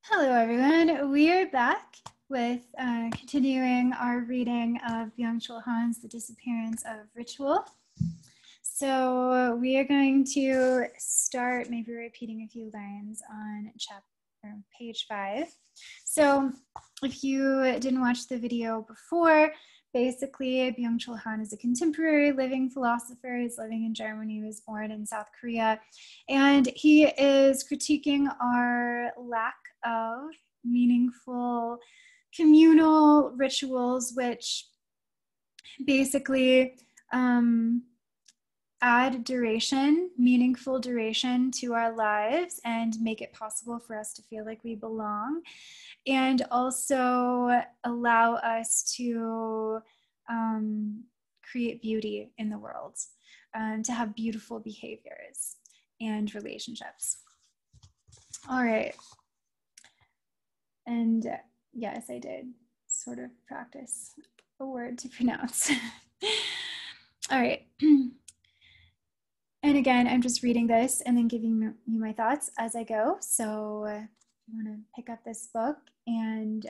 Hello, everyone. We are back with continuing our reading of Byung-Chul Han's The Disappearance of Ritual. So we are going to start maybe repeating a few lines on page 5. So if you didn't watch the video before, basically Byung-Chul Han is a contemporary living philosopher. He's living in Germany. He was born in South Korea. And he is critiquing our lack of meaningful communal rituals, which basically add duration, meaningful duration to our lives and make it possible for us to feel like we belong, and also allow us to create beauty in the world, to have beautiful behaviors and relationships. All right. And yes, I did sort of practice a word to pronounce. All right. And again, I'm just reading this and then giving you my thoughts as I go. So if you want to pick up this book and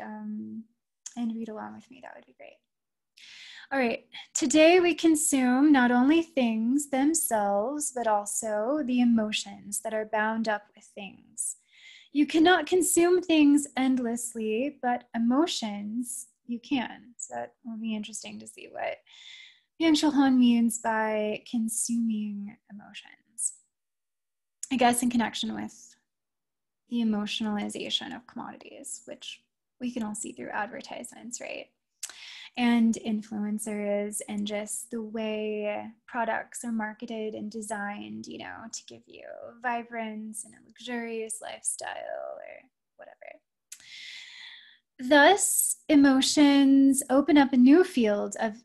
read along with me, that would be great. All right. Today we consume not only things themselves, but also the emotions that are bound up with things. You cannot consume things endlessly, but emotions you can. So that will be interesting to see what Byung-Chul Han means by consuming emotions. I guess in connection with the emotionalization of commodities, which we can all see through advertisements, right? And influencers, and just the way products are marketed and designed, you know, to give you vibrance and a luxurious lifestyle or whatever. Thus, emotions open up a new field of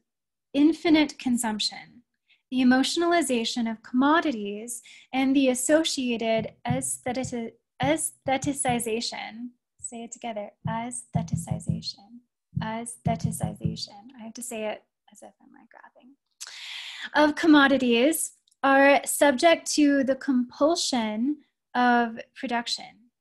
infinite consumption, the emotionalization of commodities and the associated aestheticization, say it together, aestheticization. Aestheticization. I have to say it as if I'm like rapping. Of commodities are subject to the compulsion of production.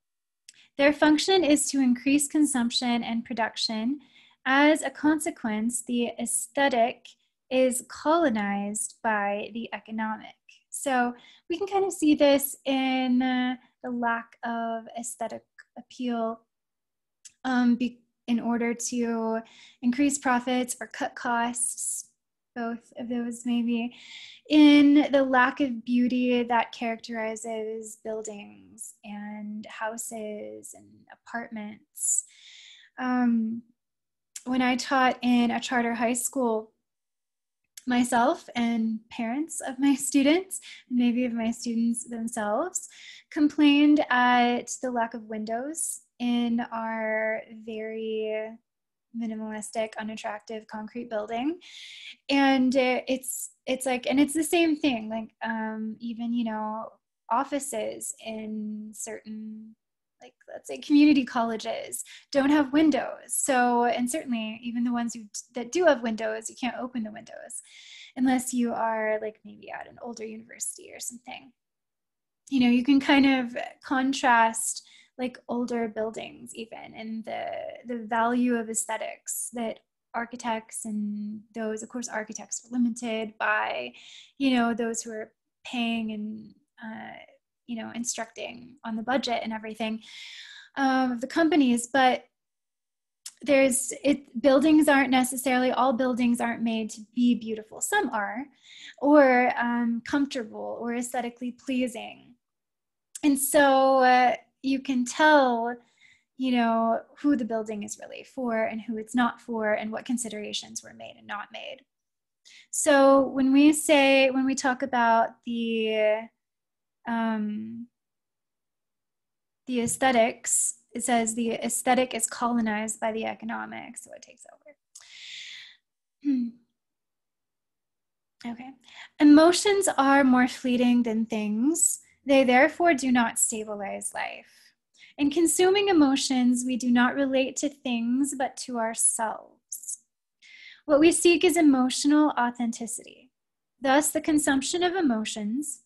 Their function is to increase consumption and production. As a consequence, the aesthetic is colonized by the economic. So we can kind of see this in the lack of aesthetic appeal in order to increase profits or cut costs, both of those maybe, in the lack of beauty that characterizes buildings and houses and apartments. When I taught in a charter high school, myself and parents of my students, maybe of my students themselves, complained at the lack of windows in our very minimalistic, unattractive concrete building. And it's like, and it's the same thing, like even, you know, offices in certain, like, let's say community colleges don't have windows. So, and certainly even the ones that do have windows, you can't open the windows unless you are like maybe at an older university or something. You know, you can kind of contrast like older buildings even, and the value of aesthetics that architects, and those, of course, architects are limited by, you know, those who are paying and, you know, instructing on the budget and everything of the companies. But buildings aren't necessarily, all buildings aren't made to be beautiful. Some are, or comfortable or aesthetically pleasing. And so you can tell, you know, who the building is really for and who it's not for, and what considerations were made and not made. So when we talk about the aesthetics, it says the aesthetic is colonized by the economic, so it takes over. Okay. Emotions are more fleeting than things. They therefore do not stabilize life. In consuming emotions, we do not relate to things, but to ourselves. What we seek is emotional authenticity. Thus, the consumption of emotions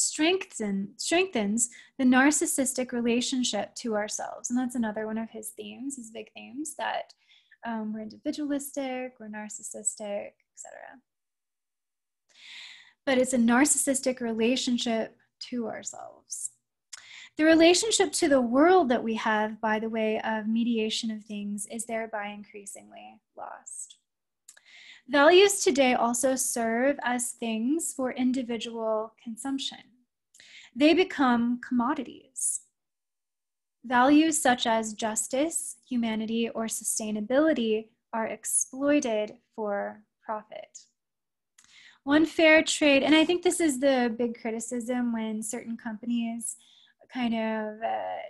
strengthens the narcissistic relationship to ourselves. And that's another one of his themes, his big themes, that we're individualistic, we're narcissistic, etc. But it's a narcissistic relationship to ourselves. The relationship to the world that we have by the way of mediation of things is thereby increasingly lost. Values today also serve as things for individual consumption. They become commodities. Values such as justice, humanity, or sustainability are exploited for profit. One fair trade, and I think this is the big criticism when certain companies kind of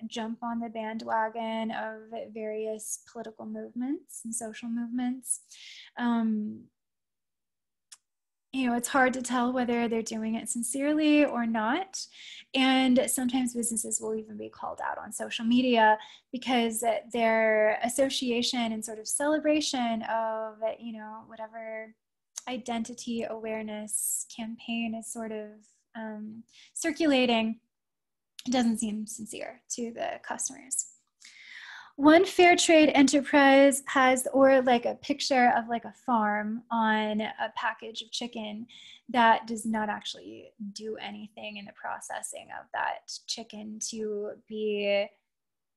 jump on the bandwagon of various political movements and social movements. You know, it's hard to tell whether they're doing it sincerely or not. And sometimes businesses will even be called out on social media because their association and sort of celebration of, you know, whatever identity awareness campaign is sort of circulating, it doesn't seem sincere to the customers. One fair trade enterprise has, or like a picture of like a farm on a package of chicken that does not actually do anything in the processing of that chicken to be,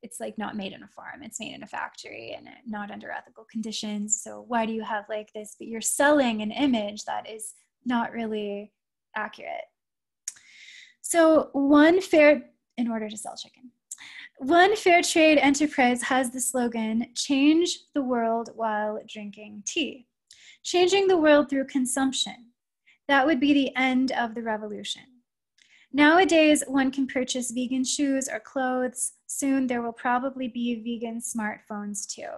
it's like not made in a farm, it's made in a factory and not under ethical conditions. So why do you have like this, but you're selling an image that is not really accurate. So in order to sell chicken. One fair trade enterprise has the slogan, change the world while drinking tea. Changing the world through consumption. That would be the end of the revolution. Nowadays, one can purchase vegan shoes or clothes. Soon there will probably be vegan smartphones too.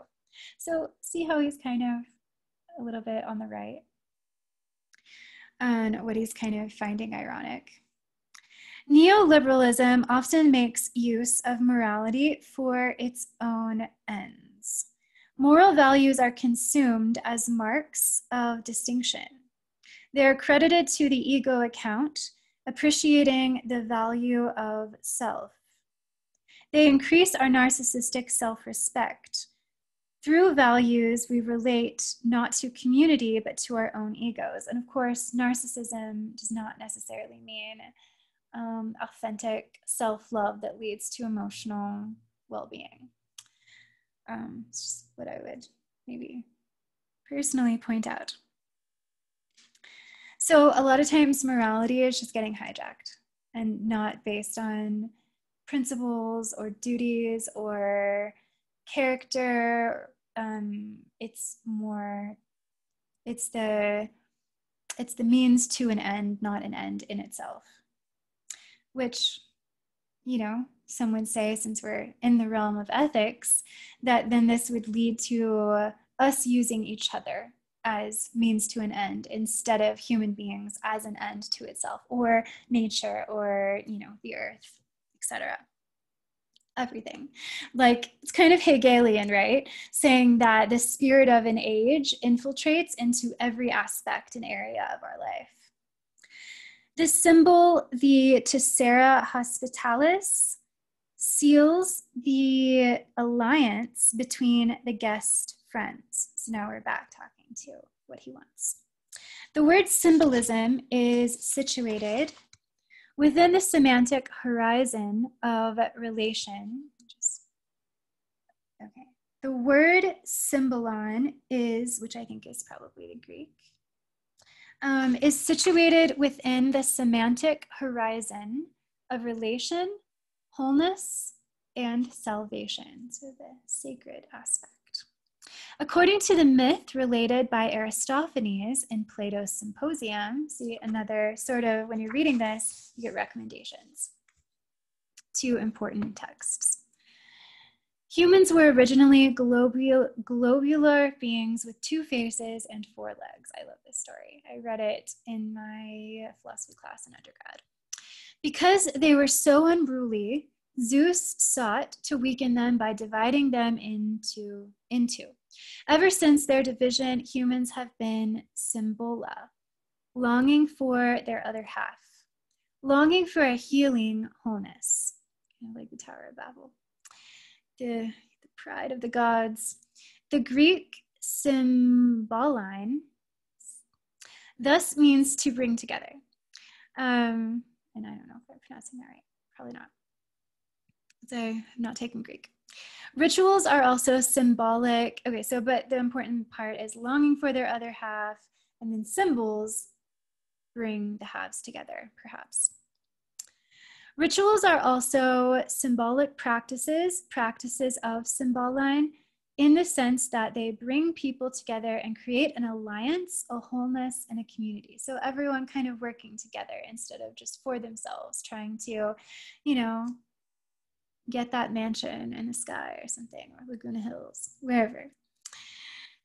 So see how he's kind of a little bit on the right and what he's kind of finding ironic. Neoliberalism often makes use of morality for its own ends. Moral values are consumed as marks of distinction. They're credited to the ego account, appreciating the value of self. They increase our narcissistic self-respect. Through values, we relate not to community, but to our own egos. And of course, narcissism does not necessarily mean authentic self-love that leads to emotional well-being. It's just what I would maybe personally point out. So a lot of times morality is just getting hijacked and not based on principles or duties or character. It's the means to an end, not an end in itself. Which, you know, some would say, since we're in the realm of ethics, that then this would lead to us using each other as means to an end instead of human beings as an end to itself, or nature, or, you know, the earth, etc. Everything. Like, it's kind of Hegelian, right? Saying that the spirit of an age infiltrates into every aspect and area of our life. The symbol, the tessera hospitalis, seals the alliance between the guest friends. So now we're back talking to what he wants. The word symbolism is situated within the semantic horizon of relation. Okay. The word symbolon is, which I think is probably the Greek, is situated within the semantic horizon of relation, wholeness, and salvation, so the sacred aspect. According to the myth related by Aristophanes in Plato's Symposium, see another sort of, when you're reading this, you get recommendations to important texts. Humans were originally globular beings with 2 faces and 4 legs. I love this story. I read it in my philosophy class in undergrad. Because they were so unruly, Zeus sought to weaken them by dividing them into. Ever since their division, humans have been symbola, longing for their other half. longing for a healing wholeness, kind of like the Tower of Babel, the pride of the gods. The Greek symboline thus means to bring together. And I don't know if I'm pronouncing that right, probably not. So I'm not taking Greek. Rituals are also symbolic. Okay, so but the important part is longing for their other half, and then symbols bring the halves together, perhaps. Rituals are also symbolic practices, practices of symboline, in the sense that they bring people together and create an alliance, a wholeness, and a community. So everyone kind of working together instead of just for themselves, trying to, you know, get that mansion in the sky or something, or Laguna Hills, wherever.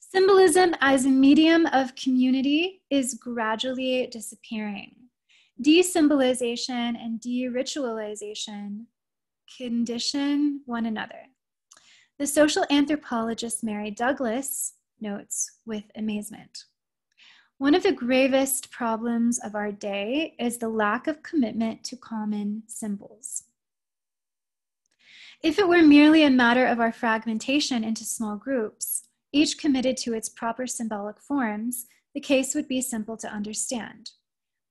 Symbolism as a medium of community is gradually disappearing. Desymbolization and de-ritualization condition one another. The social anthropologist Mary Douglas notes with amazement, one of the gravest problems of our day is the lack of commitment to common symbols. If it were merely a matter of our fragmentation into small groups, each committed to its proper symbolic forms, the case would be simple to understand.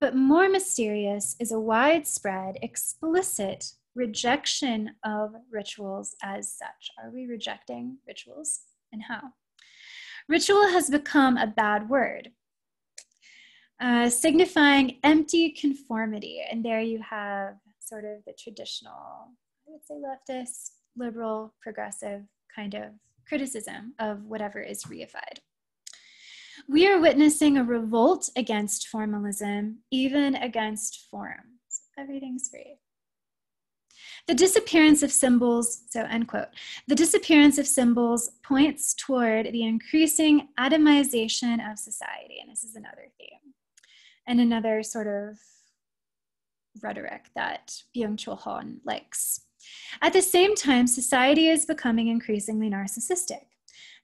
But more mysterious is a widespread, explicit rejection of rituals as such. Are we rejecting rituals, and how? Ritual has become a bad word, signifying empty conformity. And there you have sort of the traditional, I would say leftist, liberal, progressive kind of criticism of whatever is reified. We are witnessing a revolt against formalism, even against form. So everything's free. The disappearance of symbols, so end quote, the disappearance of symbols points toward the increasing atomization of society. And this is another theme and another sort of rhetoric that Byung-Chul likes. At the same time, society is becoming increasingly narcissistic.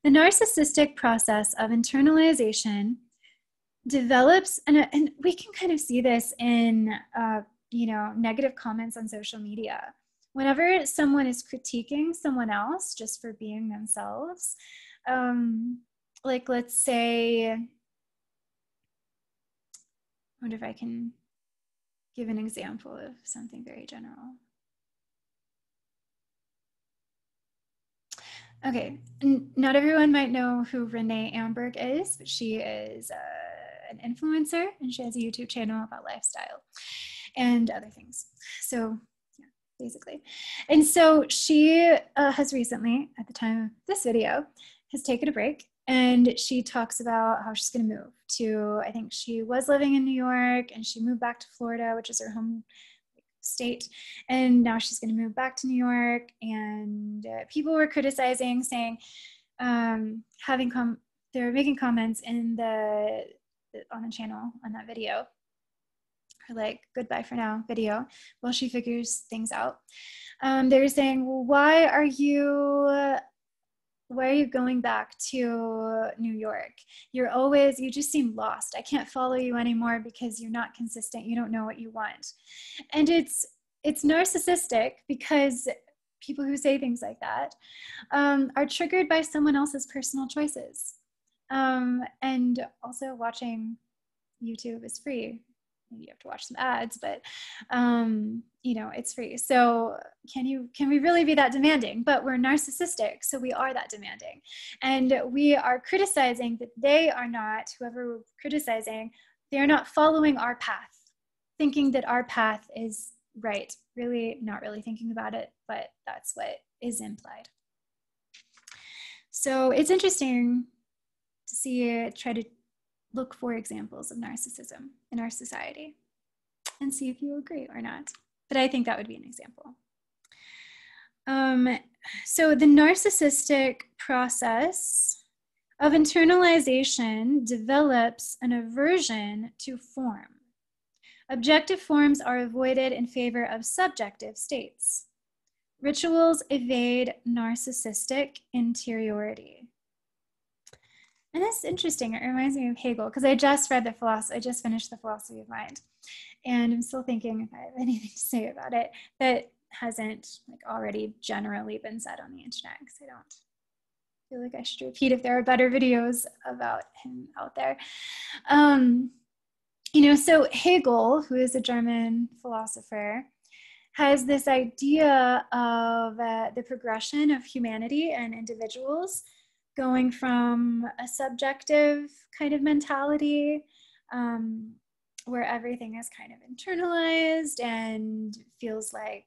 The narcissistic process of internalization develops, and we can kind of see this in negative comments on social media. Whenever someone is critiquing someone else just for being themselves, like let's say, I wonder if I can give an example of something very general. Okay, not everyone might know who Renee Amberg is, but she is an influencer, and she has a YouTube channel about lifestyle and other things. So yeah, basically. And so she has recently, at the time of this video, has taken a break, and she talks about how she's going to move to, I think she was living in New York, and she moved back to Florida, which is her home state, and now she's going to move back to New York. And people were criticizing, saying, they're making comments in on the channel on that video, her like goodbye for now video, while she figures things out. They were saying, well, why are you going back to New York? You just seem lost. I can't follow you anymore because you're not consistent. You don't know what you want. And it's narcissistic, because people who say things like that are triggered by someone else's personal choices. And also, watching YouTube is free. Maybe you have to watch some ads, but it's free. So can we really be that demanding? But we're narcissistic, so we are that demanding. And we are criticizing that they are not, whoever we're criticizing, they're not following our path, thinking that our path is right, really not really thinking about it, but that's what is implied. So it's interesting to see, try to look for examples of narcissism in our society and see if you agree or not. But I think that would be an example. So the narcissistic process of internalization develops an aversion to form. Objective forms are avoided in favor of subjective states. Rituals evade narcissistic interiority. And that's interesting. It reminds me of Hegel, because I just finished The Philosophy of Mind. And I'm still thinking if I have anything to say about it that hasn't like already generally been said on the internet, because I don't feel like I should repeat if there are better videos about him out there. You know, so Hegel, who is a German philosopher, has this idea of the progression of humanity and individuals going from a subjective kind of mentality where everything is kind of internalized and feels like,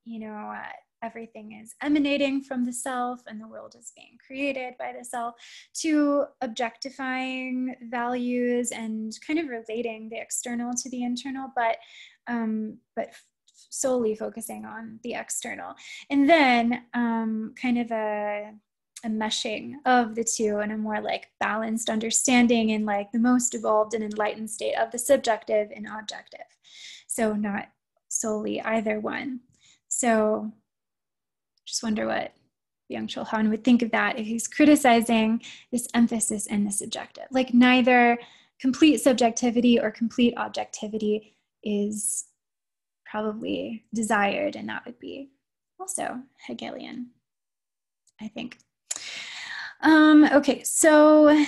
you know, everything is emanating from the self and the world is being created by the self, to objectifying values and kind of relating the external to the internal, but solely focusing on the external. And then kind of a meshing of the two and a more like balanced understanding in like the most evolved and enlightened state of the subjective and objective. So not solely either one. So just wonder what Byung-Chul Han would think of that if he's criticizing this emphasis in the subjective. Like neither complete subjectivity or complete objectivity is probably desired, and that would be also Hegelian, I think. Okay, so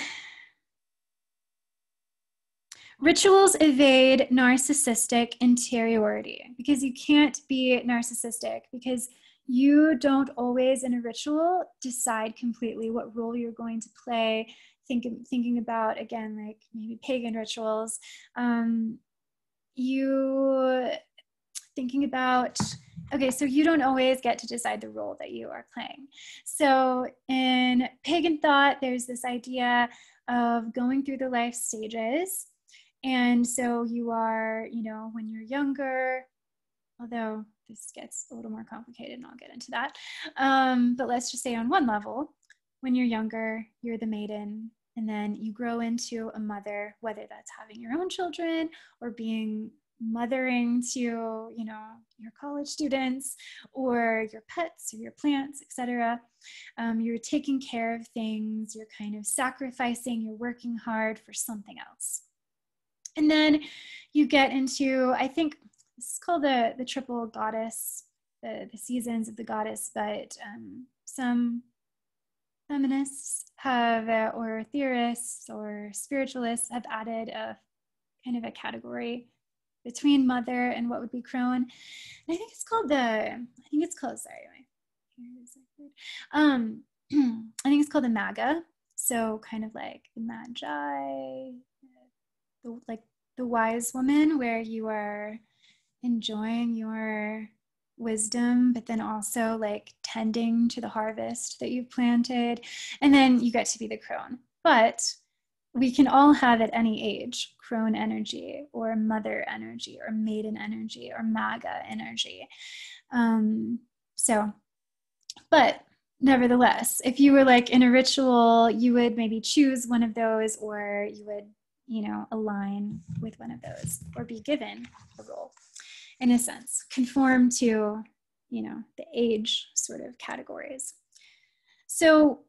rituals evade narcissistic interiority, because you can't be narcissistic, because you don't always in a ritual decide completely what role you're going to play. Thinking about, again, like maybe pagan rituals, thinking about, okay, so you don't always get to decide the role that you are playing. So in pagan thought, there's this idea of going through the life stages. And so you are, you know, when you're younger, although this gets a little more complicated and I'll get into that. But let's just say on one level, when you're younger, you're the maiden, and then you grow into a mother, whether that's having your own children or mothering to, you know, your college students or your pets or your plants, etc. You're taking care of things, you're kind of sacrificing, you're working hard for something else. And then you get into, I think this is called the triple goddess, the seasons of the goddess, but some feminists have, or theorists or spiritualists have added a kind of a category between mother and what would be crone. And I think it's called I think it's called the Maga. So kind of like the Magi, like the wise woman, where you are enjoying your wisdom, but then also like tending to the harvest that you've planted. And then you get to be the crone. But we can all have at any age crone energy or mother energy or maiden energy or Maga energy. But nevertheless, if you were like in a ritual, you would maybe choose one of those, or you would, you know, align with one of those or be given a role, in a sense, conform to, you know, the age sort of categories. So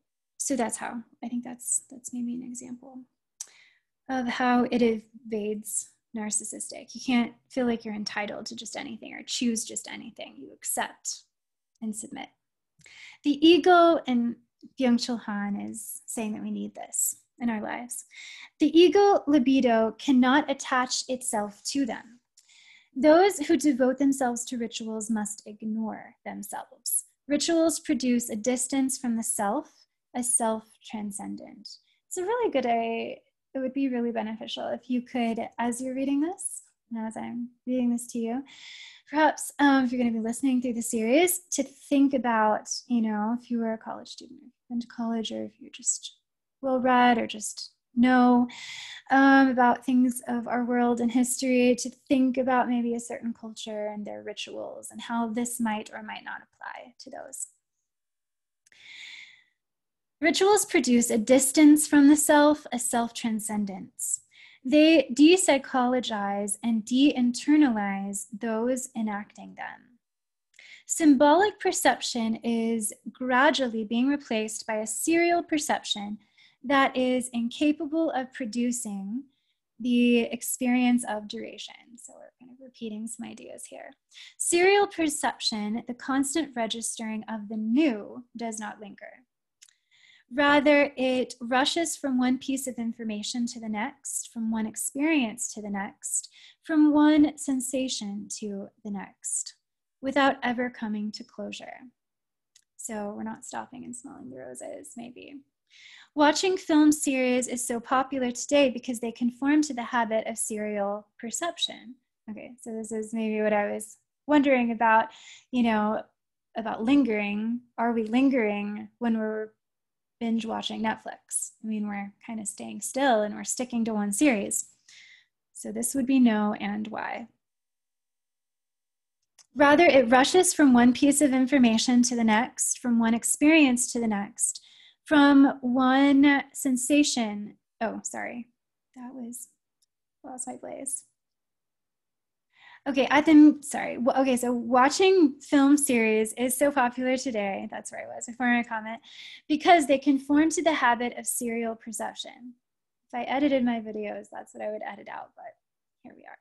that's how, I think that's maybe an example of how it evades narcissistic. You can't feel like you're entitled to just anything or choose just anything. You accept and submit. The ego, and Byung-Chul Han is saying that we need this in our lives. The ego libido cannot attach itself to them. Those who devote themselves to rituals must ignore themselves. Rituals produce a distance from the self, a self-transcendent. It's a really good, it would be really beneficial if you could, as you're reading this, and as I'm reading this to you, perhaps if you're going to be listening through the series, to think about, you know, if you were a college student, or been to college, or if you're just well-read or just know about things of our world and history, to think about maybe a certain culture and their rituals and how this might or might not apply to those. Rituals produce a distance from the self, a self-transcendence. They de-psychologize and de-internalize those enacting them. Symbolic perception is gradually being replaced by a serial perception that is incapable of producing the experience of duration. So we're kind of repeating some ideas here. Serial perception, the constant registering of the new, does not linger. Rather, it rushes from one piece of information to the next, from one experience to the next, from one sensation to the next, without ever coming to closure. So we're not stopping and smelling the roses, maybe. Watching film series is so popular today because they conform to the habit of serial perception. Okay, so this is maybe what I was wondering about, about lingering. Are we lingering when we're binge watching Netflix? I mean, we're kind of staying still and we're sticking to one series. So this would be no, and why? Rather, it rushes from one piece of information to the next, from one experience to the next, from one sensation. Oh, sorry, lost my place. Okay, okay, so watching film series is so popular today, that's where I was before my comment, because they conform to the habit of serial perception. If I edited my videos, that's what I would edit out, but here we are.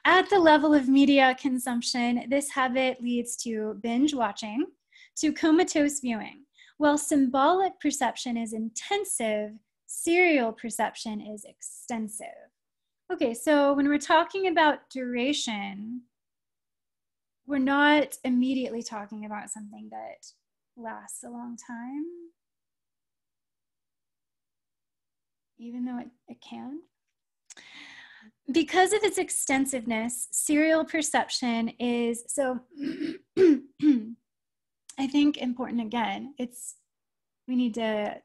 At the level of media consumption, this habit leads to binge watching, to comatose viewing. While symbolic perception is intensive, serial perception is extensive. Okay, so when we're talking about duration, we're not immediately talking about something that lasts a long time, even though it can. Because of its extensiveness, serial perception is, so I think important again, we need to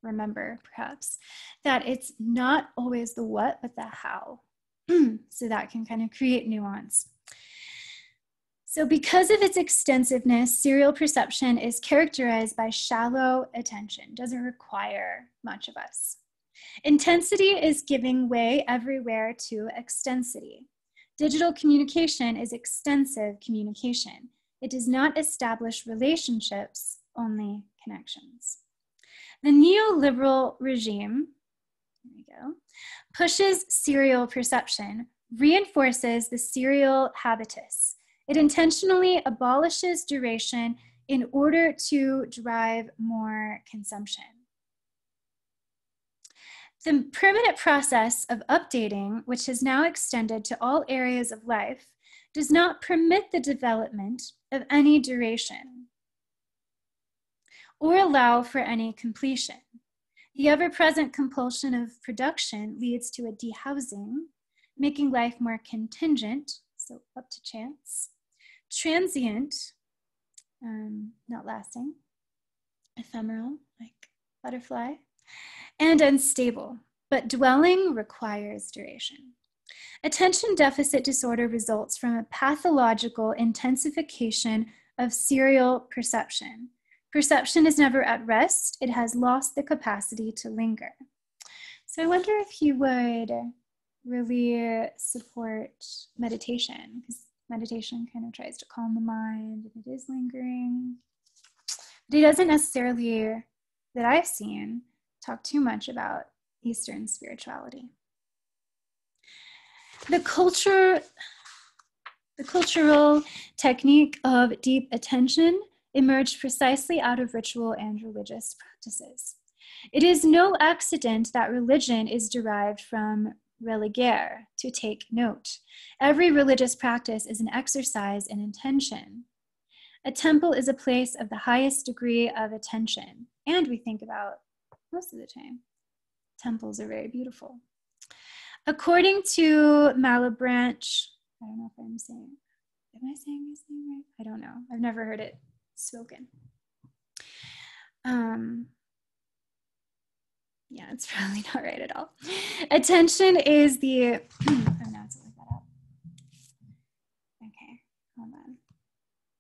remember perhaps that it's not always the what, but the how. So that can kind of create nuance. So because of its extensiveness, serial perception is characterized by shallow attention, doesn't require much of us. Intensity is giving way everywhere to extensity. Digital communication is extensive communication. It does not establish relationships, only connections. The neoliberal regime, here we go, pushes serial perception, reinforces the serial habitus. It intentionally abolishes duration in order to drive more consumption. The permanent process of updating, which has now extended to all areas of life, does not permit the development of any duration or allow for any completion. The ever-present compulsion of production leads to a dehousing, making life more contingent, so up to chance, transient, not lasting, ephemeral, like butterfly, and unstable, but dwelling requires duration. Attention deficit disorder results from a pathological intensification of serial perception. Perception is never at rest. It has lost the capacity to linger. So I wonder if you would really support meditation, because meditation kind of tries to calm the mind and it is lingering. But it doesn't necessarily, that I've seen, talk too much about Eastern spirituality. The cultural technique of deep attention emerged precisely out of ritual and religious practices. It is no accident that religion is derived from religare, to take note. Every religious practice is an exercise in intention. A temple is a place of the highest degree of attention, and we think about most of the time, temples are very beautiful. According to Malebranche, I don't know if am I saying his name right? I don't know. I've never heard it spoken. Yeah, it's probably not right at all. Attention is the, oh no, it's look that up. Okay, hold on.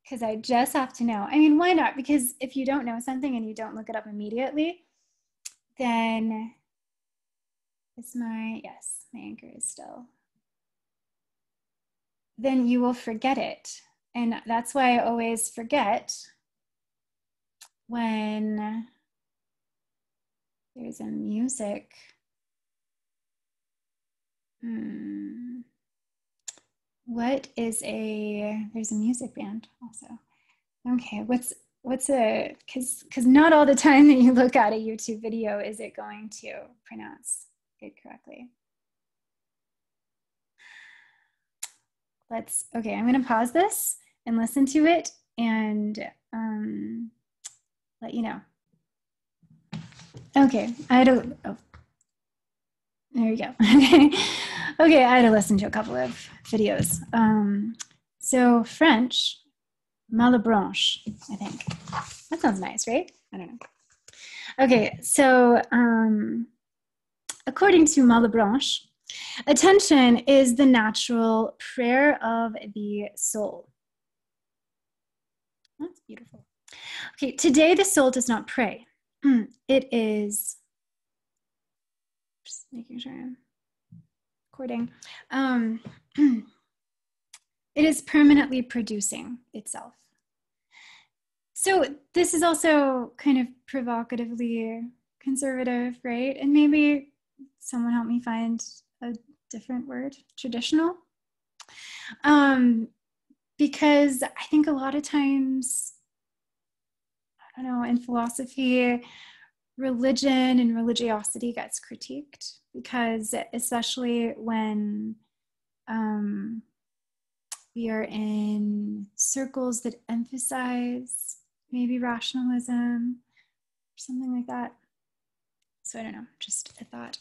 Because I just have to know. I mean, why not? Because if you don't know something and you don't look it up immediately, then my anchor is still, then you will forget it. And that's why I always forget when there's a music What is there's a music band also. Okay, what's because not all the time that you look at a YouTube video is it going to pronounce it correctly. Okay, I'm gonna pause this and listen to it and let you know. Okay, there you go. Okay, I had to listen to a couple of videos. So French, Malebranche, I think. That sounds nice, right? I don't know. Okay, so according to Malebranche, attention is the natural prayer of the soul. That's beautiful. Okay, today the soul does not pray. It is, just making sure I'm recording. It is permanently producing itself. So this is also kind of provocatively conservative, right? And maybe someone help me find a different word, traditional. Because I think a lot of times, I don't know, in philosophy, religion and religiosity gets critiqued because especially when we are in circles that emphasize maybe rationalism or something like that. So I don't know, just a thought.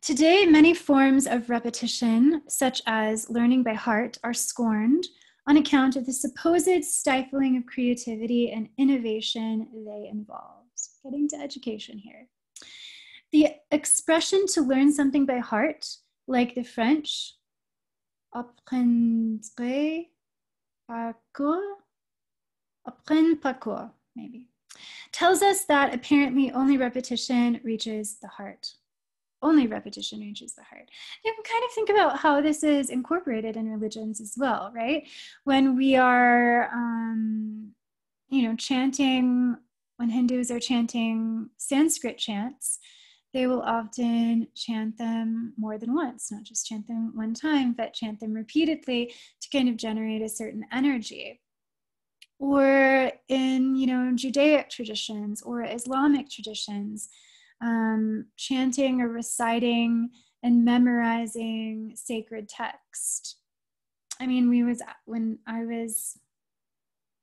Today, many forms of repetition, such as learning by heart, are scorned on account of the supposed stifling of creativity and innovation they involve. So getting to education here. The expression to learn something by heart, like the French, apprendre par coeur, maybe, tells us that apparently only repetition reaches the heart. Only repetition reaches the heart. You can kind of think about how this is incorporated in religions as well, right? When we are, chanting, when Hindus are chanting Sanskrit chants, they will often chant them more than once, not just chant them one time, but chant them repeatedly to kind of generate a certain energy. Or in, Judaic traditions or Islamic traditions, chanting or reciting and memorizing sacred text. I mean, when I was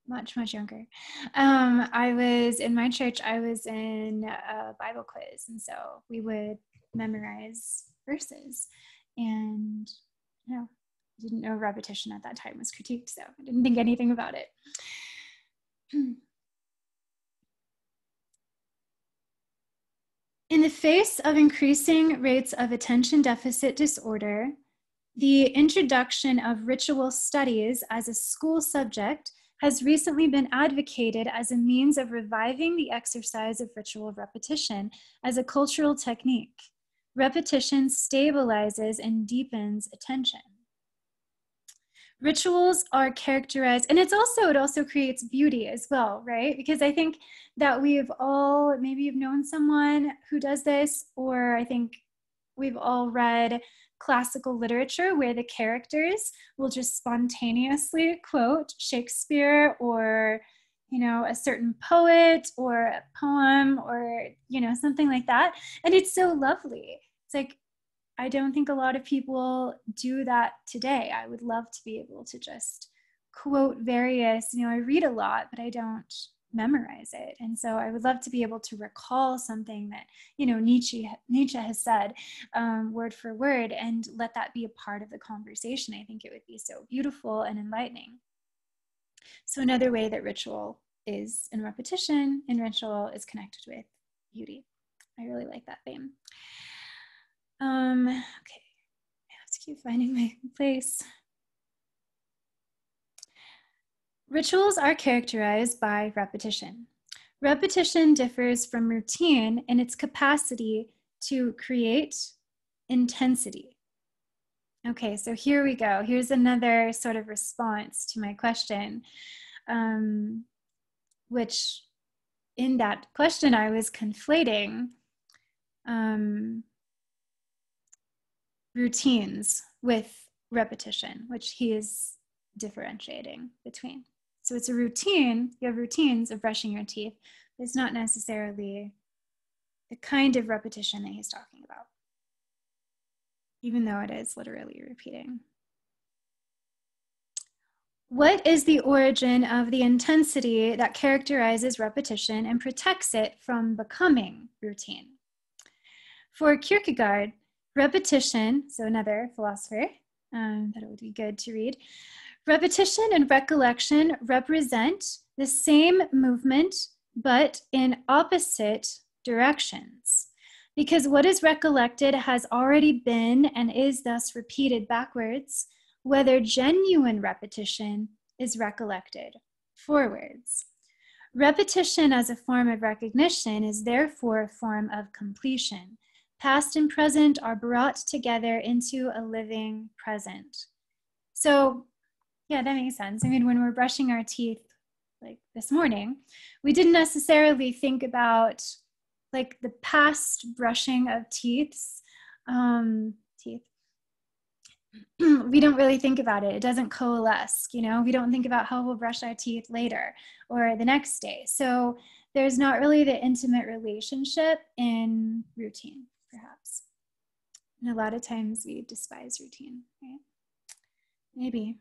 much younger, I was in my church, I was in a Bible quiz, and so we would memorize verses, and I didn't know repetition at that time was critiqued, so I didn't think anything about it. In the face of increasing rates of attention deficit disorder, the introduction of ritual studies as a school subject has recently been advocated as a means of reviving the exercise of ritual repetition as a cultural technique. Repetition stabilizes and deepens attention. Rituals are characterized, and it also creates beauty as well, right? Because I think that maybe you've known someone who does this, or I think we've all read classical literature where the characters will just spontaneously quote Shakespeare or, a certain poet or a poem or, something like that. And it's so lovely. It's like, I don't think a lot of people do that today. I would love to be able to just quote various, I read a lot, but I don't memorize it. And so I would love to be able to recall something that, Nietzsche has said word for word and let that be a part of the conversation. I think it would be so beautiful and enlightening. So another way that ritual is in repetition, in ritual is connected with beauty. I really like that theme. Okay, I have to keep finding my place. Rituals are characterized by repetition. Repetition differs from routine in its capacity to create intensity. Okay, so here we go. Here's another sort of response to my question, which in that question I was conflating routines with repetition, which he is differentiating between. So it's a routine, you have routines of brushing your teeth, but it's not necessarily the kind of repetition that he's talking about, even though it is literally repeating. What is the origin of the intensity that characterizes repetition and protects it from becoming routine? For Kierkegaard, repetition, so another philosopher that it would be good to read, repetition and recollection represent the same movement, but in opposite directions. Because what is recollected has already been and is thus repeated backwards, whether genuine repetition is recollected forwards. Repetition as a form of recognition is therefore a form of completion. Past and present are brought together into a living present. So, yeah, that makes sense. I mean, when we're brushing our teeth, like this morning, we didn't necessarily think about like the past brushing of teeth. We don't really think about it. It doesn't coalesce, you know? We don't think about how we'll brush our teeth later or the next day. So there's not really the intimate relationship in routine, perhaps. And a lot of times we despise routine, right? Maybe.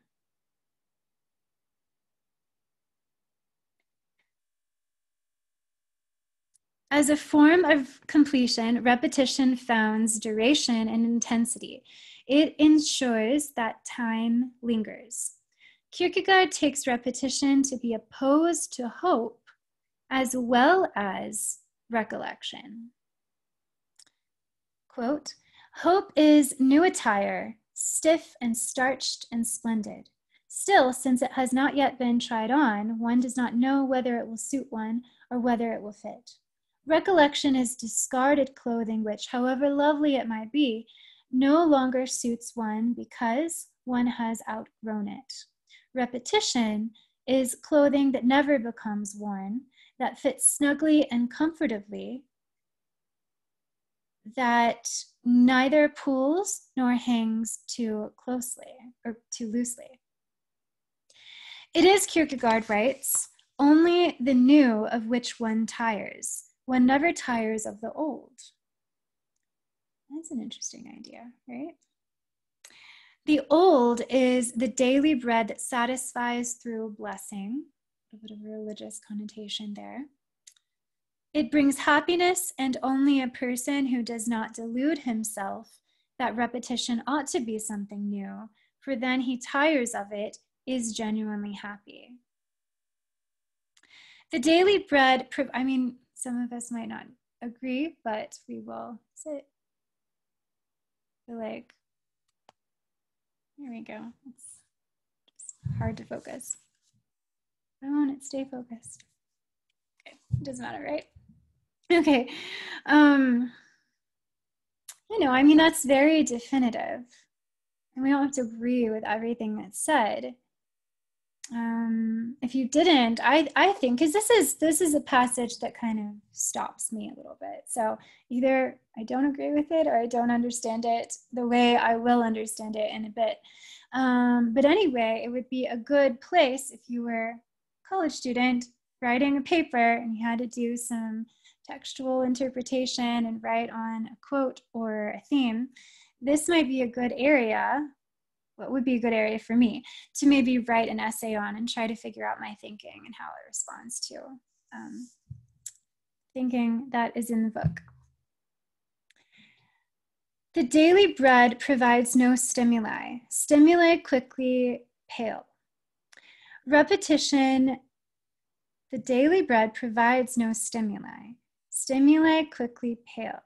As a form of completion, repetition founds duration and intensity. It ensures that time lingers. Kierkegaard takes repetition to be opposed to hope as well as recollection. Quote, hope is new attire, stiff and starched and splendid. Still, since it has not yet been tried on, one does not know whether it will suit one or whether it will fit. Recollection is discarded clothing which, however lovely it might be, no longer suits one because one has outgrown it. Repetition is clothing that never becomes worn, that fits snugly and comfortably, that neither pulls nor hangs too closely or too loosely. It is, Kierkegaard writes, only the new of which one tires. One never tires of the old. That's an interesting idea, right? The old is the daily bread that satisfies through blessing, a bit of a religious connotation there. It brings happiness, and only a person who does not delude himself that repetition ought to be something new, for then he tires of it, is genuinely happy. The daily bread, some of us might not agree, but we will sit. Like, here we go. It's just hard to focus. Why won't it stay focused? Okay, it doesn't matter, right? Okay. That's very definitive. And we don't have to agree with everything that's said. If you didn't, I think, because this is a passage that kind of stops me a little bit. So either I don't agree with it or I don't understand it the way I will understand it in a bit. But anyway, it would be a good place if you were a college student writing a paper and you had to do some textual interpretation and write on a quote or a theme. This might be a good area. What would be a good area for me to maybe write an essay on and try to figure out my thinking and how it responds to thinking that is in the book. The daily bread provides no stimuli. Stimuli quickly pale. Repetition, the daily bread provides no stimuli. Stimuli quickly pale.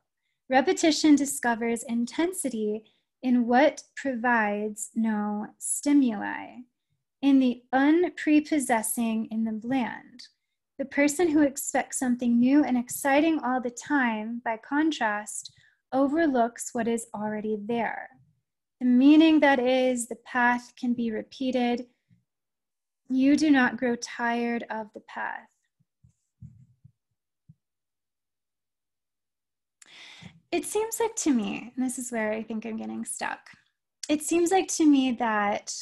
Repetition discovers intensity in what provides no stimuli, in the unprepossessing, in the bland. The person who expects something new and exciting all the time, by contrast, overlooks what is already there. The meaning that is, the path can be repeated. You do not grow tired of the path. It seems like to me, and this is where I think I'm getting stuck, it seems like to me that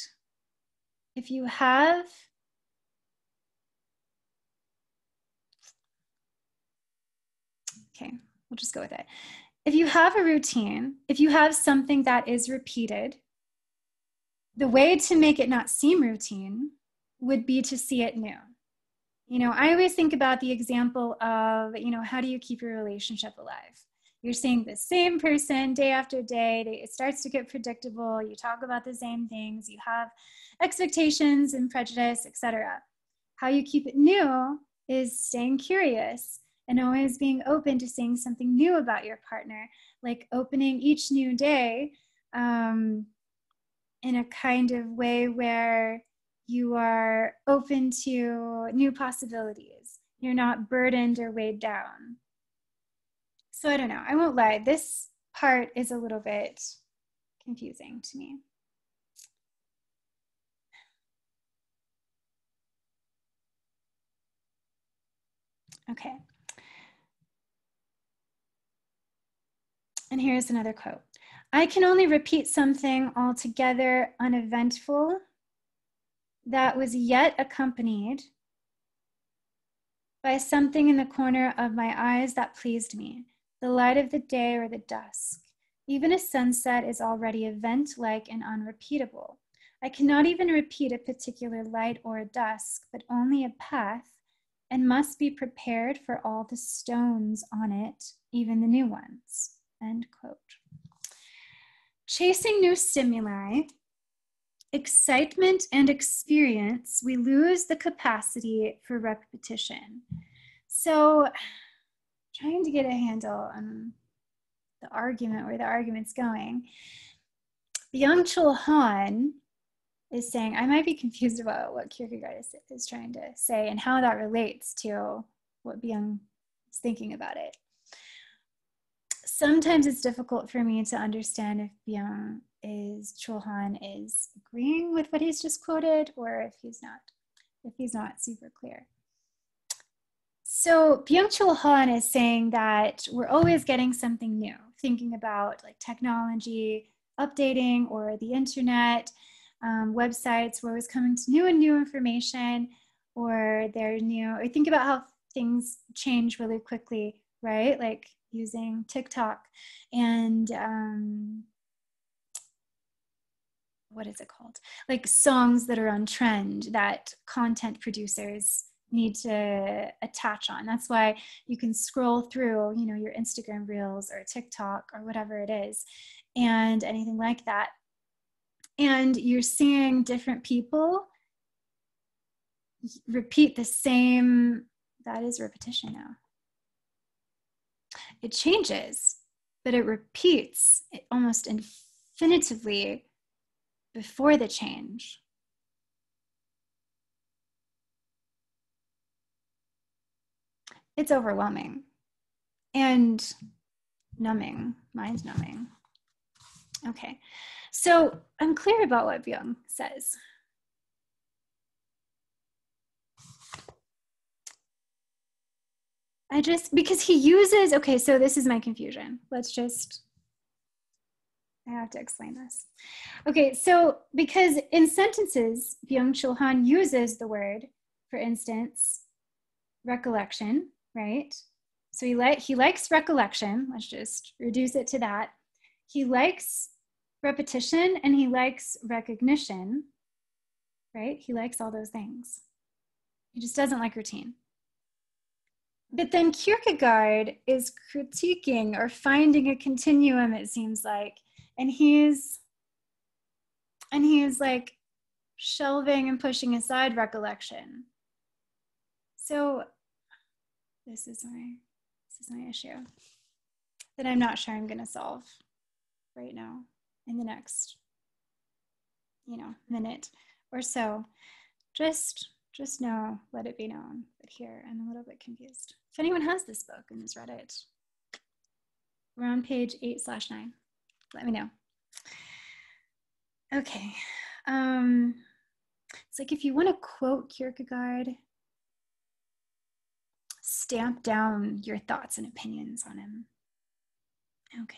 if you have okay, we'll just go with it. If you have a routine, if you have something that is repeated, the way to make it not seem routine would be to see it new. You know, I always think about the example of, you know, how do you keep your relationship alive? You're seeing the same person day after day. It starts to get predictable. You talk about the same things. You have expectations and prejudice, etc. How you keep it new is staying curious and always being open to seeing something new about your partner, like opening each new day in a kind of way where you are open to new possibilities. You're not burdened or weighed down. So I don't know, I won't lie, this part is a little bit confusing to me. Okay. And here's another quote. I can only repeat something altogether uneventful that was yet accompanied by something in the corner of my eyes that pleased me, the light of the day or the dusk. Even a sunset is already event-like and unrepeatable. I cannot even repeat a particular light or a dusk, but only a path, and must be prepared for all the stones on it, even the new ones. End quote. Chasing new stimuli, excitement, and experience, we lose the capacity for repetition. So, trying to get a handle on the argument, where the argument's going, Byung-Chul Han is saying, I might be confused about what Kierkegaard is trying to say and how that relates to what Byung is thinking about it. Sometimes it's difficult for me to understand if Chul Han is agreeing with what he's just quoted, or if he's not super clear. So Byung-Chul Han is saying that we're always getting something new, thinking about like technology, updating, or the internet, websites, we're always coming to new and new information, or they're new, or think about how things change really quickly, right? Like using TikTok and what is it called? Like songs that are on trend that content producers need to attach on. That's why you can scroll through, you know, your Instagram reels or TikTok or whatever it is, and anything like that. And you're seeing different people repeat the same, that is repetition now. It changes, but it repeats almost infinitively before the change. It's overwhelming and numbing, mind numbing. Okay, so I'm clear about what Byung says. Because he uses, okay, so this is my confusion. I have to explain this. Okay, so because in sentences, Byung-Chul Han uses the word, for instance, recollection, right? So he likes recollection. Let's just reduce it to that. He likes repetition and he likes recognition, right? He likes all those things. He just doesn't like routine. But then Kierkegaard is critiquing or finding a continuum, it seems like, and he's like shelving and pushing aside recollection. So this is my issue that I'm not sure I'm going to solve right now in the next, minute or so. Just know, let it be known that here I'm a little bit confused. If anyone has this book and has read it, we're on page 8/9. Let me know. Okay. It's like if you want to quote Kierkegaard, stamp down your thoughts and opinions on him. Okay.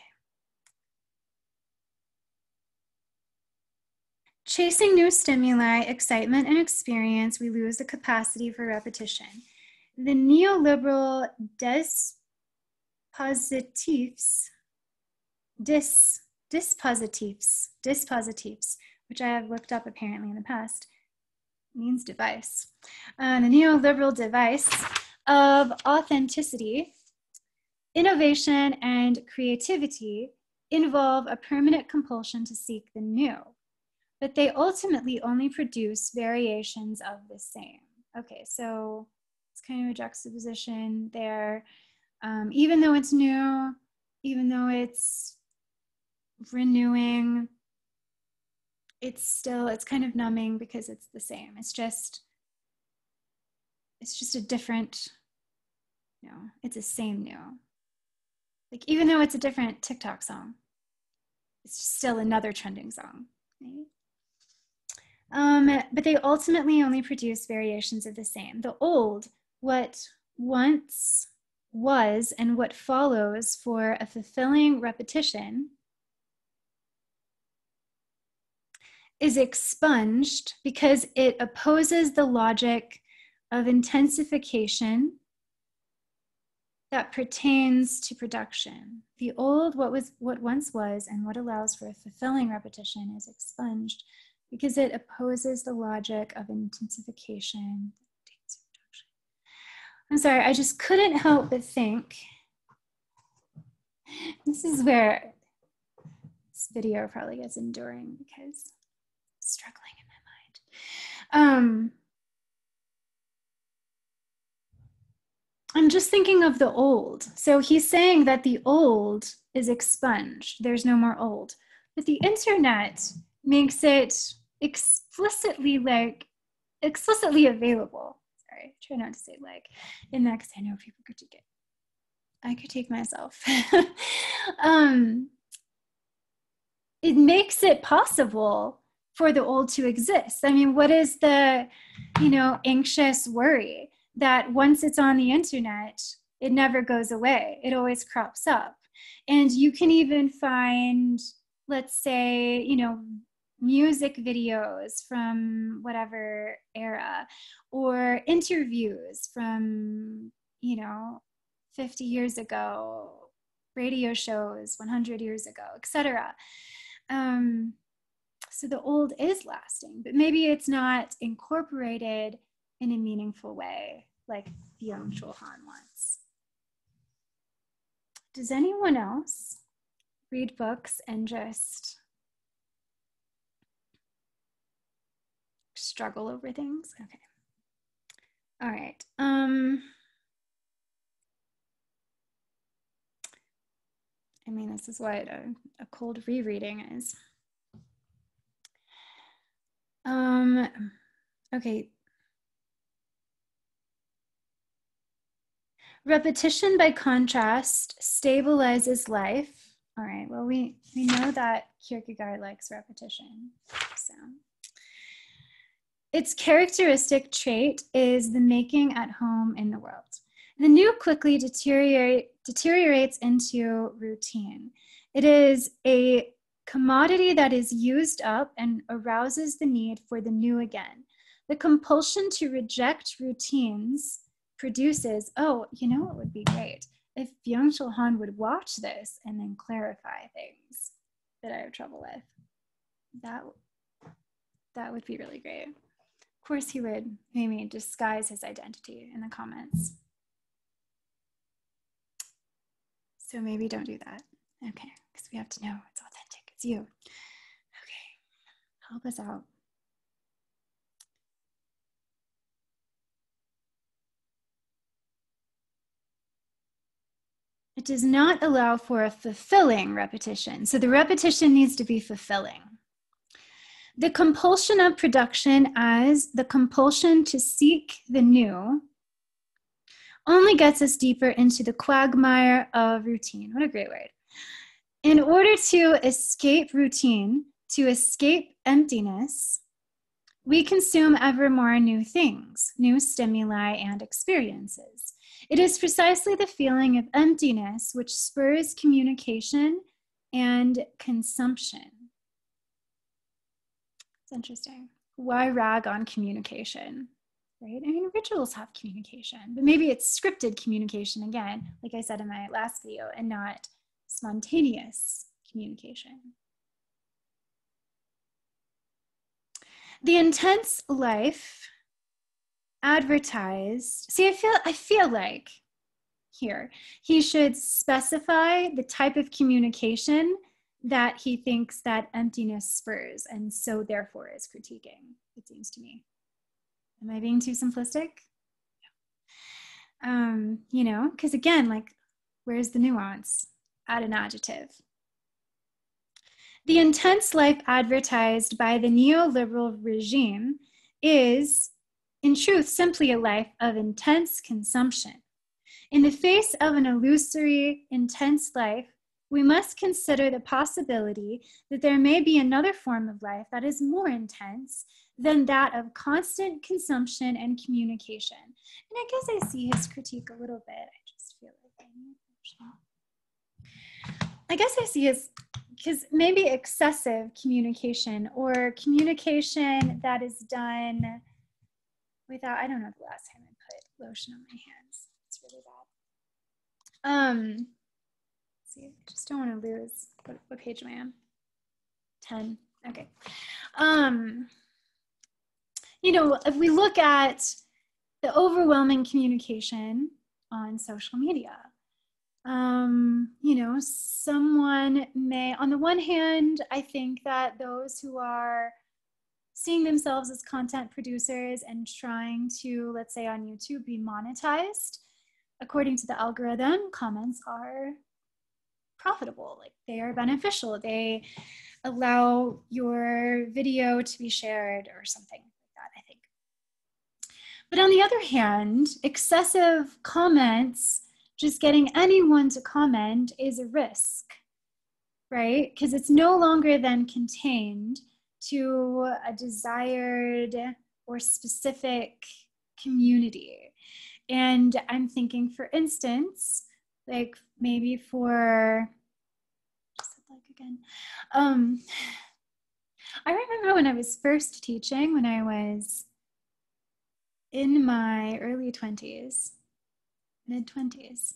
Chasing new stimuli, excitement, and experience, we lose the capacity for repetition. The neoliberal dispositives, which I have looked up apparently in the past, means device. The neoliberal device of authenticity, innovation, and creativity involve a permanent compulsion to seek the new, but they ultimately only produce variations of the same. Okay, so it's kind of a juxtaposition there. Even though it's new, even though it's renewing, it's kind of numbing because it's the same. It's just a different, it's the same new. Like, even though it's a different TikTok song, it's still another trending song. Right? But they ultimately only produce variations of the same. The old, what once was and what follows for a fulfilling repetition, is expunged because it opposes the logic of intensification that pertains to production. The old, what once was, and what allows for a fulfilling repetition is expunged because it opposes the logic of intensification. I'm sorry, I just couldn't help but think, this is where this video probably gets enduring because I'm struggling in my mind. I'm just thinking of the old. So he's saying that the old is expunged. There's no more old. But the internet makes it explicitly available. Sorry, try not to say like in that because I know people critique it. I critique myself. It makes it possible for the old to exist. I mean, what is the, anxious worry that once it's on the internet, it never goes away. It always crops up. And you can even find, let's say, music videos from whatever era, or interviews from, 50 years ago, radio shows 100 years ago, etc. So the old is lasting, but maybe it's not incorporated in a meaningful way, like Byung-Chul wants. Does anyone else read books and just struggle over things? Okay. All right. I mean, this is what a cold rereading is. Okay. Repetition, by contrast, stabilizes life. All right, well, we know that Kierkegaard likes repetition. So, its characteristic trait is the making at home in the world. The new quickly deteriorates into routine. It is a commodity that is used up and arouses the need for the new again. The compulsion to reject routines produces, what would be great? If Byung-Chul would watch this and then clarify things that I have trouble with. That would be really great. Of course, he would maybe disguise his identity in the comments. So maybe don't do that. Okay, because we have to know it's authentic. It's you. Okay, help us out. It does not allow for a fulfilling repetition. So the repetition needs to be fulfilling. The compulsion of production as the compulsion to seek the new only gets us deeper into the quagmire of routine. What a great word. In order to escape routine, to escape emptiness, we consume ever more new things, new stimuli and experiences. It is precisely the feeling of emptiness which spurs communication and consumption. It's interesting. Why rag on communication, right? I mean, rituals have communication, but maybe it's scripted communication again, like I said in my last video, and not spontaneous communication. The intense life advertised, see, I feel like here he should specify the type of communication that he thinks that emptiness spurs, and so therefore is critiquing, it seems to me. Am I being too simplistic? You know, because again, like, where's the nuance? Add an adjective. The intense life advertised by the neoliberal regime is, in truth, simply a life of intense consumption. In the face of an illusory, intense life, we must consider the possibility that there may be another form of life that is more intense than that of constant consumption and communication. And I guess I see his critique a little bit. I just feel like I guess I see his, because maybe excessive communication or communication that is done without, I don't know the last time I put lotion on my hands. It's really bad. See, I just don't want to lose. What page am I on? 10. Okay. You know, if we look at the overwhelming communication on social media, you know, someone may, on the one hand, I think that those who are seeing themselves as content producers and trying to, let's say on YouTube, be monetized, according to the algorithm, comments are profitable, like they are beneficial. They allow your video to be shared or something like that, I think. But on the other hand, excessive comments, just getting anyone to comment, is a risk, right? Because it's no longer then contained to a desired or specific community. And I'm thinking, for instance, like maybe for, just like again, I remember when I was first teaching, when I was in my early 20s, mid-20s,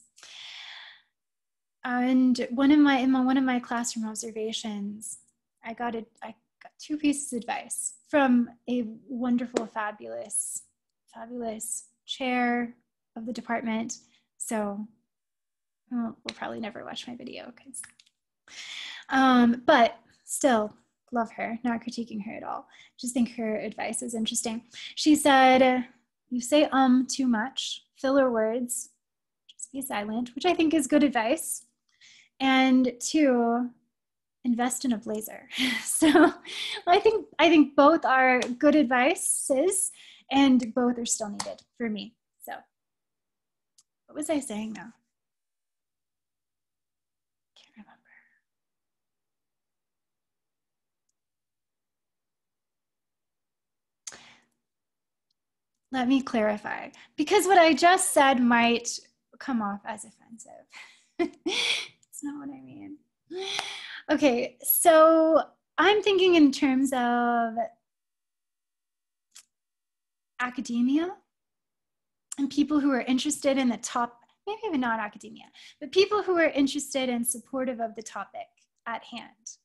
and in one of my classroom observations, I got 2 pieces of advice from a wonderful, fabulous chair of the department. So we'll probably never watch my video, because, but still love her, not critiquing her at all. Just think her advice is interesting. She said, you say too much, filler words, just be silent, which I think is good advice. And 2, invest in a blazer. So I think both are good advices, and both are still needed for me. So what was I saying now? Can't remember. Let me clarify, because what I just said might come off as offensive. It's not what I mean. Okay, so I'm thinking in terms of academia and people who are interested in the top, maybe even not academia, but people who are interested and supportive of the topic at hand.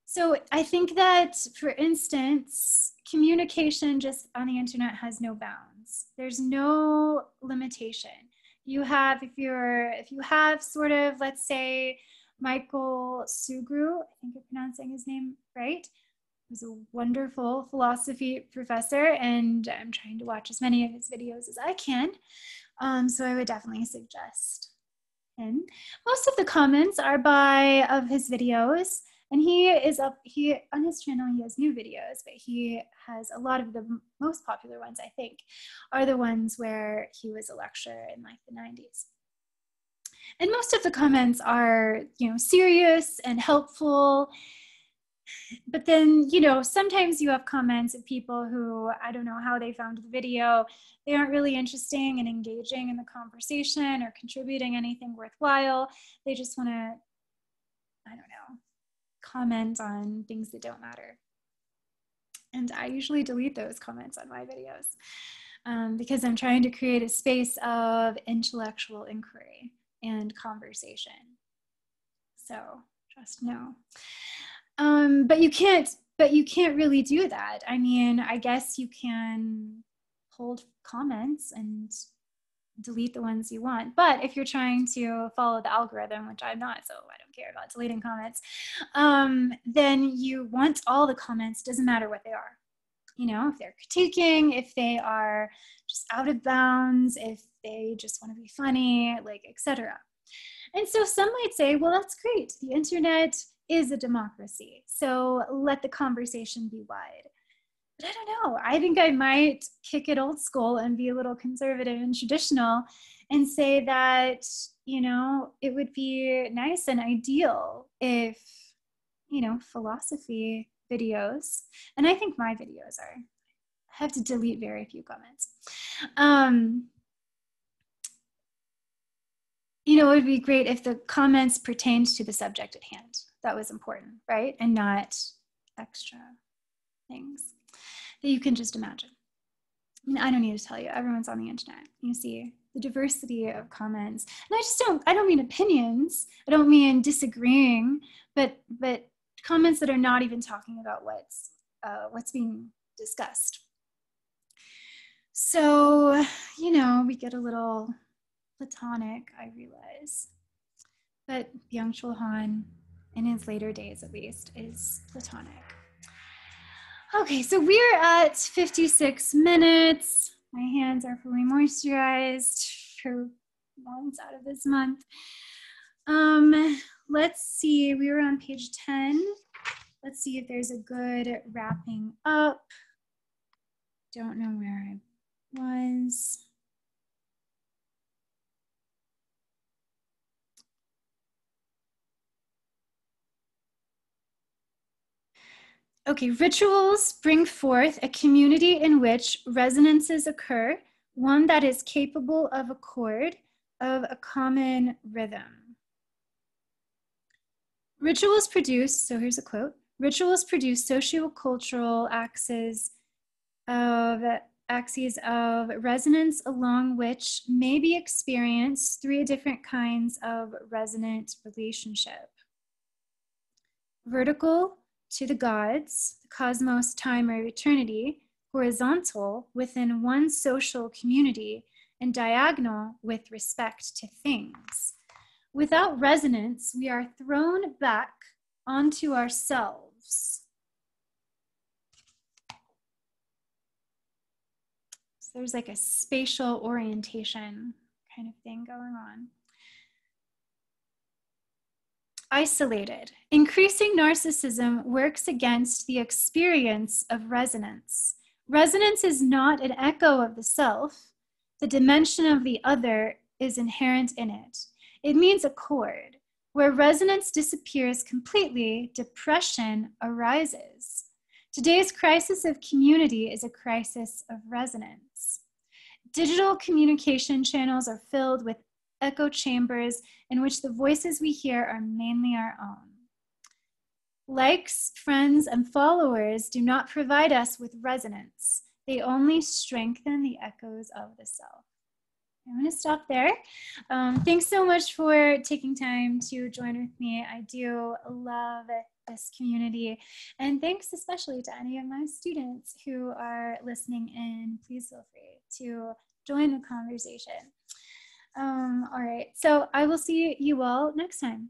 So I think that, for instance, communication just on the internet has no bounds. There's no limitation. You have, if you have sort of, let's say, Michael Sugru, I think I'm pronouncing his name right, who's a wonderful philosophy professor, and I'm trying to watch as many of his videos as I can. So I would definitely suggest him. Most of the comments are of his videos, and he on his channel, he has new videos, but he has a lot of the most popular ones, I think, are the ones where he was a lecturer in like the 90s. And most of the comments are, you know, serious and helpful. But then, you know, sometimes you have comments of people who, I don't know how they found the video. They aren't really interesting and engaging in the conversation or contributing anything worthwhile. They just want to, I don't know, comment on things that don't matter. And I usually delete those comments on my videos because I'm trying to create a space of intellectual inquiry and conversation. So just know. But you can't really do that. I mean, I guess you can hold comments and delete the ones you want. But if you're trying to follow the algorithm, which I'm not, so I don't care about deleting comments, then you want all the comments, doesn't matter what they are. You know, if they're critiquing, if they are just out of bounds, if they just want to be funny, like, etc. And so some might say, well, that's great. The internet is a democracy, so let the conversation be wide. But I don't know. I think I might kick it old school and be a little conservative and traditional and say that, you know, it would be nice and ideal if, you know, philosophy videos, and I think my videos are, I have to delete very few comments. You know, it would be great if the comments pertained to the subject at hand. That was important, right? And not extra things that you can just imagine. I mean, I don't need to tell you, everyone's on the internet. You see the diversity of comments. And I don't mean opinions. I don't mean disagreeing, but comments that are not even talking about what's being discussed. So, you know, we get a little platonic, I realize. But Byung-Chul Han, in his later days at least, is platonic. Okay, so we're at 56 minutes. My hands are fully moisturized for months out of this month. Let's see, we were on page 10. Let's see if there's a good wrapping up. Don't know where I was. Okay, rituals bring forth a community in which resonances occur, one that is capable of accord, of a common rhythm. Rituals produce, so here's a quote, rituals produce socio-cultural axes of resonance along which may be experienced three different kinds of resonant relationship. Vertical, to the gods, the cosmos, time, or eternity, horizontal within one social community, and diagonal with respect to things. Without resonance, we are thrown back onto ourselves. So there's like a spatial orientation kind of thing going on. Isolated. Increasing narcissism works against the experience of resonance. Resonance is not an echo of the self. The dimension of the other is inherent in it. It means accord. Where resonance disappears completely, depression arises. Today's crisis of community is a crisis of resonance. Digital communication channels are filled with echo chambers in which the voices we hear are mainly our own. Likes, friends, and followers do not provide us with resonance. They only strengthen the echoes of the self. I'm going to stop there. Thanks so much for taking time to join with me. I do love this community. And thanks especially to any of my students who are listening in. Please feel free to join the conversation. All right, so I will see you all next time.